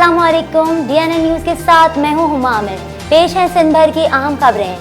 अस्सलाम वालेकुम। DNN news के साथ मैं हूं हुमा आमिर। पेश है सिंध भर की अहम खबरें।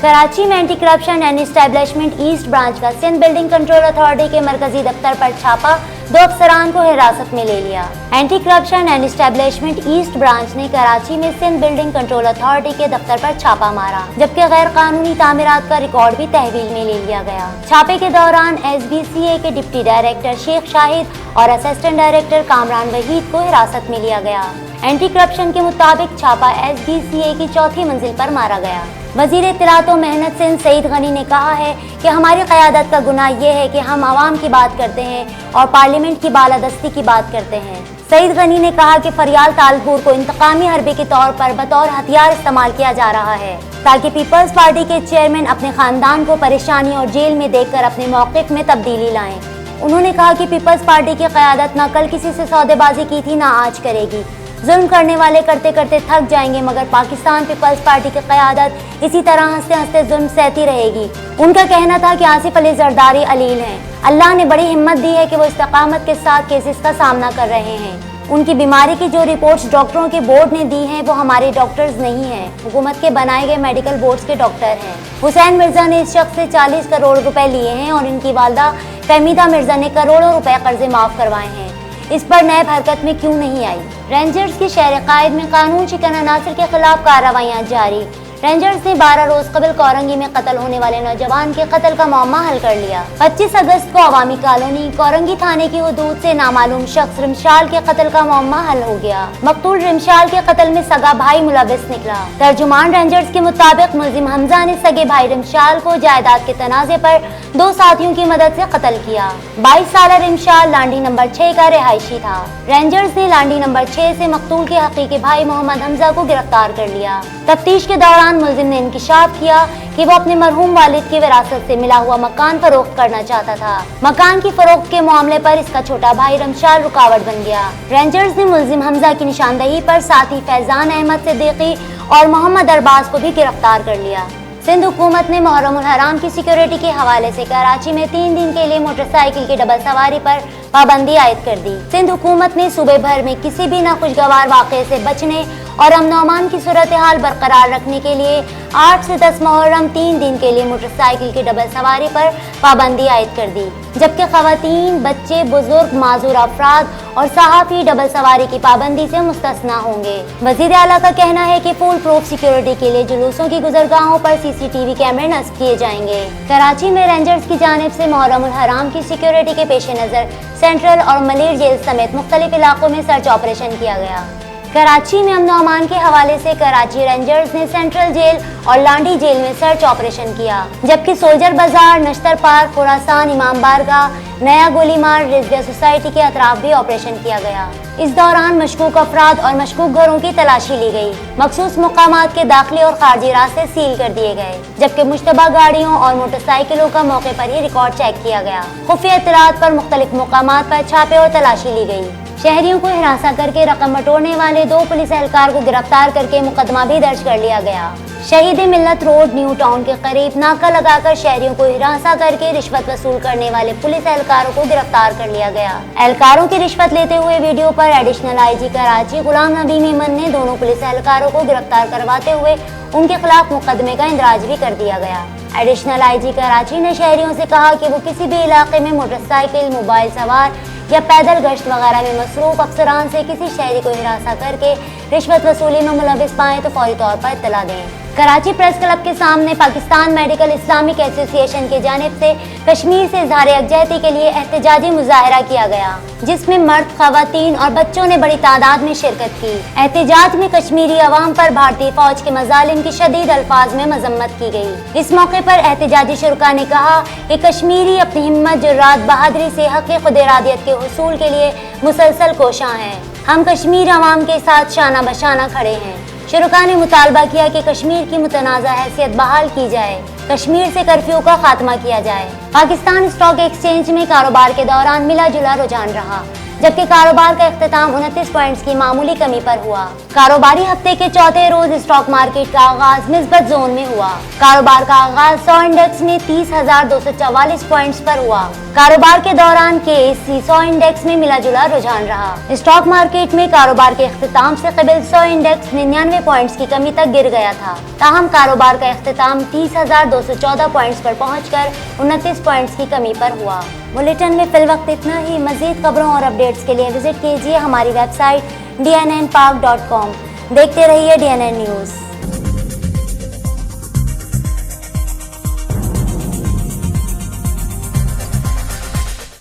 कराची में anti corruption and establishment east branch का सिंध बिल्डिंग कंट्रोल अथॉरिटी के मरकजी दफ्तर पर छापा, 2 अफसरान को हिरासत में ले लिया। Anti corruption and establishment east branch ने कराची में सिंध बिल्डिंग कंट्रोल अथॉरिटी के दफ्तर पर छापा मारा, जबकि गैर कानूनी तामीरात का रिकॉर्ड भी तहवील में ले लिया गया। छापे के दौरान SBCA के डिप्टी डायरेक्टर शेख शाहिद और असिस्टेंट डायरेक्टर कामरान वहीद को हिरासत में लिया गया। एंटी करप्शन के मुताबिक छापा SBCA की 4थी मंजिल पर मारा गया। वजीर इत्तलात व मेहनत सिंध सईद गनी ने कहा है कि हमारी क़यादत का गुनाह ये है कि हम आवाम की बात करते हैं और पार्लियामेंट की बालादस्ती की बात करते हैं। सईद गनी ने कहा कि फरियाल तालपुर को इंतकामी हरबे के तौर पर बतौर हथियार इस्तेमाल किया जा रहा है, ताकि पीपल्स पार्टी के चेयरमैन अपने खानदान को परेशानी और जेल में देखकर अपने मौक़िफ़ में तब्दीली लाएं। उन्होंने कहा कि पीपल्स पार्टी की क़यादत न कल किसी से सौदेबाजी की थी, न आज करेगी। जुल्म करने वाले करते करते थक जाएंगे, मगर पाकिस्तान पीपल्स पार्टी की क़यादत इसी तरह हंसते हंसते जुल्म सहती रहेगी। उनका कहना था कि आसिफ अली जरदारी अलील हैं। अल्लाह ने बड़ी हिम्मत दी है कि वो इस्तकामत के साथ केसेस का सामना कर रहे हैं। उनकी बीमारी की जो रिपोर्ट्स डॉक्टरों के बोर्ड ने दी हैं वो हमारे डॉक्टर्स नहीं हैं, हुकूमत के बनाए गए मेडिकल बोर्ड्स के डॉक्टर हैं। हुसैन मिर्जा ने इस शख्स से 40 करोड़ रुपए लिए हैं और इनकी वालदा फहमीदा मिर्जा ने करोड़ों रुपए कर्जे माफ़ करवाए हैं। इस पर नैब हरकत में क्यों नहीं आई? रेंजर्स की शहर कायद में कानून शिकन अनासर के खिलाफ कार्रवाइयाँ जारी। रेंजर्स ने 12 रोज कबल कोरंगी में कत्ल होने वाले नौजवान के कत्ल का मामला हल कर लिया। 25 अगस्त को अवामी कॉलोनी कोरंगी थाने की हदूद से नामालूम शख्स रिमशाल के कत्ल का मामला हल हो गया। मकतूल रिमशाल के कत्ल में सगा भाई मुलविस निकला। तर्जुमान रेंजर्स के मुताबिक मुल्जिम हमजा ने सगे भाई रिमशाल को जायदाद के तनाजे पर 2 साथियों की मदद से कत्ल किया। 22 साल रिमशाल लांडी नंबर 6 का रिहायशी था। रेंजर्स ने लांडी नंबर 6 से मकतूल के हकीकी भाई मोहम्मद हमजा को गिरफ्तार कर लिया। तफ्तीश के दौरान मुल्जिम ने इंकिशाफ किया कि वो अपने मरहूम वालिद की विरासत से मिला हुआ मकान फरोख्त करना चाहता था। मकान की फरोख्त के मामले पर इसका छोटा भाई रमशाल रुकावट बन गया। रेंजर्स ने मुल्जिम हमजा की निशानदही पर साथी फैजान अहमद सिद्दीकी और मोहम्मद अरबाज को भी गिरफ्तार कर लिया। सिंध हुकूमत ने मुहर्रम उल हराम की सिक्योरिटी के हवाले से कराची में 3 दिन के लिए मोटरसाइकिल की डबल सवारी पर पाबंदी आयद कर दी। सिंध हुकूमत ने सूबे भर में किसी भी नाखुशगवार वाक़े से बचने और अमन अमान की सूरत हाल बरकरार रखने के लिए 8 से 10 मुहर्रम 3 दिन के लिए मोटरसाइकिल की डबल सवारी पर पाबंदी आयद कर दी, जबकि खवातीन, बच्चे, बुजुर्ग, माजूर अफराद और सहाफ़ी डबल सवारी की पाबंदी से मुस्तस्ना होंगे। वज़ीर आला का कहना है कि फुल प्रूफ सिक्योरिटी के लिए जुलूसों की गुजरगाहों पर CCTV कैमरे नस्ब किए जाएंगे। कराची में रेंजर्स की जानिब से मुहर्रम उल हराम की सिक्योरिटी के पेश नज़र सेंट्रल और मलिर जेल समेत मुख्तलिफ इलाकों में सर्च ऑपरेशन किया गया। कराची में अमन अमान के हवाले से कराची रेंजर्स ने सेंट्रल जेल और लांडी जेल में सर्च ऑपरेशन किया, जबकि सोल्जर बाजार, नश्तर पार्क, खुरासान, इमाम बारगाह, नया गोलीमार, रिजविया सोसाइटी के अतराफ भी ऑपरेशन किया गया। इस दौरान मशकूक अफराद और मशकूक घरों की तलाशी ली गई। मखसूस मुकामात के दाखिली और खारजी रास्ते सील कर दिए गए, जबकि मुश्तबा गाड़ियों और मोटरसाइकिलों का मौके पर ही रिकॉर्ड चेक किया गया। खुफिया इत्तलात पर मुख्तलिफ मुकामात पर छापे और तलाशी ली गई। शहरियों को हिरासत करके रकम बटोरने वाले 2 पुलिस एहलकार को गिरफ्तार करके मुकदमा भी दर्ज कर लिया गया। शहीद मिल्लत रोड न्यू टाउन के करीब नाका लगाकर शहरियों को हिरासत करके रिश्वत वसूल करने वाले पुलिस एहलकारों को गिरफ्तार कर लिया गया। एहलकारों की रिश्वत लेते हुए वीडियो पर एडिशनल IG कराची गुलाम नबी मेमन ने दोनों पुलिस एहलकारों को गिरफ्तार करवाते हुए उनके खिलाफ मुकदमे का इंदराज भी कर दिया गया। एडिशनल IG कराची ने शहरियों से कहा कि वो किसी भी इलाके में मोटरसाइकिल, मोबाइल सवार या पैदल गश्त वगैरह में मसरूफ अफसरान से किसी शहरी को हिरासत करके रिश्वत वसूली में मुलविस पाएं तो फौरी तौर पर इत्तला दें। कराची प्रेस क्लब के सामने पाकिस्तान मेडिकल इस्लामिक एसोसिएशन की जानिब से कश्मीर से इज़हार यकजहती के लिए एहतजाजी मुजाहरा किया गया, जिसमें मर्द, खवातीन और बच्चों ने बड़ी तादाद में शिरकत की। एहतजाज में कश्मीरी अवाम पर भारतीय फौज के मजालिम की शदीद अल्फाज में मजम्मत की गई। इस मौके पर एहतजाजी शुरका ने कहा कि कश्मीरी अपनी हिम्मत, जुर्रात, बहादुरी से हक़ खुद इरादियत के हुसूल के लिए मुसलसल कोशां हैं। हम कश्मीर अवाम के साथ शाना बशाना खड़े हैं। शुरका ने मुतालबा किया कि कश्मीर की मुतनाज़ा हैसियत बहाल की जाए, कश्मीर से कर्फ्यू का खात्मा किया जाए। पाकिस्तान स्टॉक एक्सचेंज में कारोबार के दौरान मिला जुला रुझान रहा। जबकि कारोबार का इख्तिताम 29 पॉइंट्स की मामूली कमी पर हुआ। कारोबारी हफ्ते के चौथे रोज स्टॉक मार्केट का आगाज निस्बत जोन में हुआ। कारोबार का आगाज 100 इंडेक्स में 30,244 पॉइंट्स पर हुआ। कारोबार के दौरान KSE 100 इंडेक्स में मिला जुला रुझान रहा। स्टॉक मार्केट में कारोबार के इख्तिताम से कबल 100 इंडेक्स 99 पॉइंट्स की कमी तक गिर गया था। ताहम कारोबार का इख्तिताम 30,214 पॉइंट्स पर पहुंचकर 29 पॉइंट्स की कमी पर हुआ। बुलेटिन में फिल वक्त इतना ही। मजीद खबरों और अपडेट्स के लिए विजिट कीजिए हमारी वेबसाइट dnnpark.com। देखते रहिए DNN न्यूज़।